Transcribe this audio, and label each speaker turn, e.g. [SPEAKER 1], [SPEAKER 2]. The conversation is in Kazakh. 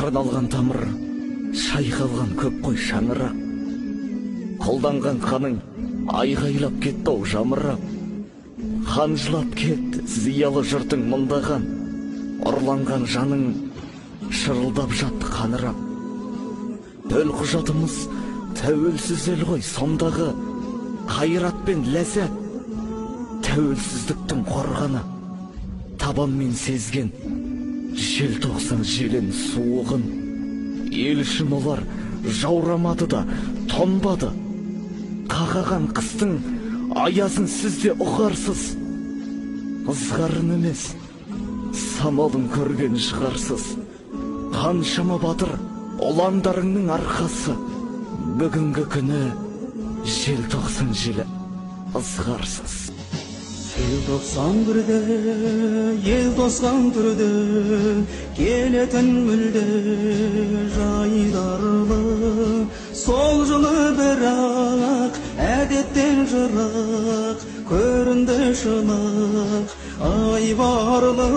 [SPEAKER 1] тырналған тамыр, шайқалған көп қой шаңырақ. Қолданған қаның айғайлап кетті ау жамырап. Қан жылап кетті зиялы жұртың мұндаған. Ұрланған жаның шырылдап жатты қанырап. Төл құжатымыз тәуелсіз ел ғой сондағы. Қайрат пен ләззат тәуелсіздіктің қорғаны. Табанмен сезген желтоқсан желін суығын. Ел үшін олар жаурамады да тонбады. Қағаған қыстың аязын сізде ұғарсыз. Ызғарын емес самалын көрген шығарсыз. Қаншама батыр ұландарыңның арқасы. Бүгінгі күні желтоқсан желі ызғарсыз.
[SPEAKER 2] Желтоқсан бірде, ел тосқан түрде, келетін мүлде жайдарлы. Сол жылы бірақ әдеттен жырақ, көрінді шынық айбарлы.